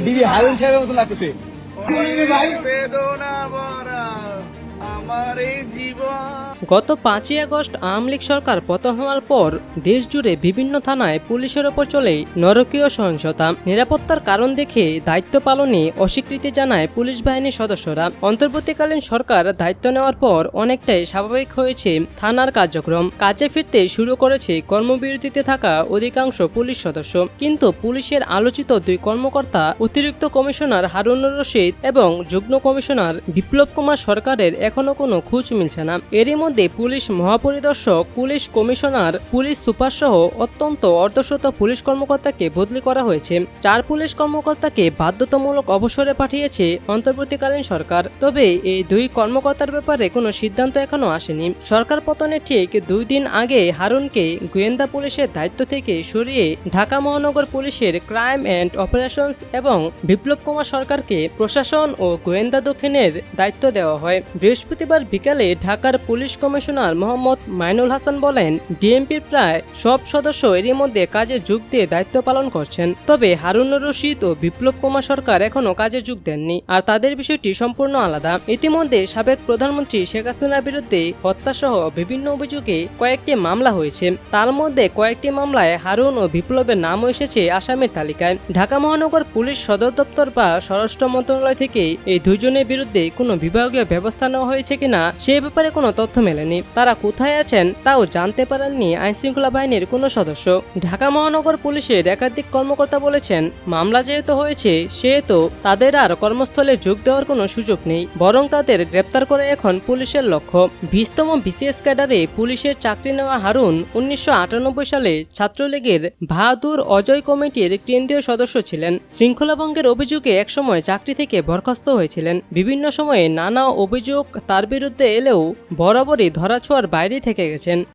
DB Harun সাহেবের মতো লাগতেছে। গত 5ই আগস্ট আওয়ামী লীগ সরকার পতন হওয়ার পর দেশজুড়ে বিভিন্ন থানায় পুলিশের ওপর চলে নরকীয় সহিংসতা। নিরাপত্তার কারণ দেখে দায়িত্ব পালনে অস্বীকৃতি জানায় পুলিশ বাহিনীর সদস্যরা। অন্তর্বর্তীকালীন সরকার দায়িত্ব নেওয়ার পর অনেকটাই স্বাভাবিক হয়েছে থানার কার্যক্রম। কাজে ফিরতে শুরু করেছে কর্মবিরতিতে থাকা অধিকাংশ পুলিশ সদস্য। কিন্তু পুলিশের আলোচিত দুই কর্মকর্তা অতিরিক্ত কমিশনার হারুনুর রশিদ এবং যুগ্ম কমিশনার বিপ্লব কুমার সরকারের এখনো কোনো খোঁজ মিলছে না। এরই মধ্যে পুলিশ মহাপরিদর্শক, পুলিশ কমিশনার, পুলিশ সুপার সহ অত্যন্ত অর্ধশত পুলিশ কর্মকর্তাকে বদলি করা হয়েছে। 4 পুলিশ কর্মকর্তাকে বাধ্যতামূলক অবসরে পাঠিয়েছে অন্তর্বর্তীকালীন সরকার। তবে এই দুই কর্মকর্তার ব্যাপারে কোনো সিদ্ধান্ত এখনো আসেনি। সরকার পতনের ঠিক 2 দিন আগে হারুনকে গোয়েন্দা পুলিশের দায়িত্ব থেকে সরিয়ে ঢাকা মহানগর পুলিশের ক্রাইম অ্যান্ড অপারেশনস এবং বিপ্লব কুমার সরকারকে প্রশাসন ও গোয়েন্দা দক্ষিণের দায়িত্ব দেওয়া হয়। বৃহস্পতিবার বিকালে ঢাকার পুলিশ কমিশনার মোহাম্মদ মাইনুল হাসান বলেন, ডিএমপির প্রায় সব সদস্য এরই মধ্যে কাজে যোগ দিয়ে দায়িত্ব পালন করছেন। তবে হারুনুর রশিদ ও বিপ্লব কুমার সরকার এখনো কাজে যোগ দেননি, আর তাদের বিষয়টি সম্পূর্ণ আলাদা। ইতিমধ্যে সাবেক প্রধানমন্ত্রী শেখ হাসিনার বিরুদ্ধে হত্যাসহ বিভিন্ন অভিযোগে কয়েকটি মামলা হয়েছে। তার মধ্যে কয়েকটি মামলায় হারুন ও বিপ্লবের নামও এসেছে আসামির তালিকায়। ঢাকা মহানগর পুলিশ সদর দপ্তর বা স্বরাষ্ট্র মন্ত্রণালয় থেকে এই দুজনের বিরুদ্ধে কোনো বিভাগীয় ব্যবস্থা নেওয়া হয়েছে কিনা সে ব্যাপারে কোনো তথ্য মেলেনি। তারা কোথায় আছেন তাও জানতে পারেননি আইনশৃঙ্খলা বাহিনীর কোনো সদস্য। ঢাকা মহানগর পুলিশের একাধিক কর্মকর্তা বলেছেন, মামলা যেহেতু হয়েছে সেহেতু তাদের আর কর্মস্থলে যোগ দেওয়ার কোনো সুযোগ নেই, বরং তাদের গ্রেপ্তার করে এখন পুলিশের লক্ষ্য। 20তম বিসিএস ক্যাডারে পুলিশের চাকরি নেওয়া হারুন 1998 সালে ছাত্রলীগের বাহাদুর অজয় কমিটির কেন্দ্রীয় সদস্য ছিলেন। শৃঙ্খলা ভঙ্গের অভিযোগে একসময় চাকরি থেকে বরখাস্ত হয়েছিলেন। বিভিন্ন সময়ে নানা অভিযোগ তার বিরুদ্ধে এলেও বরাবরই ধরাছোঁয়ার বাইরে থেকে গেছেন।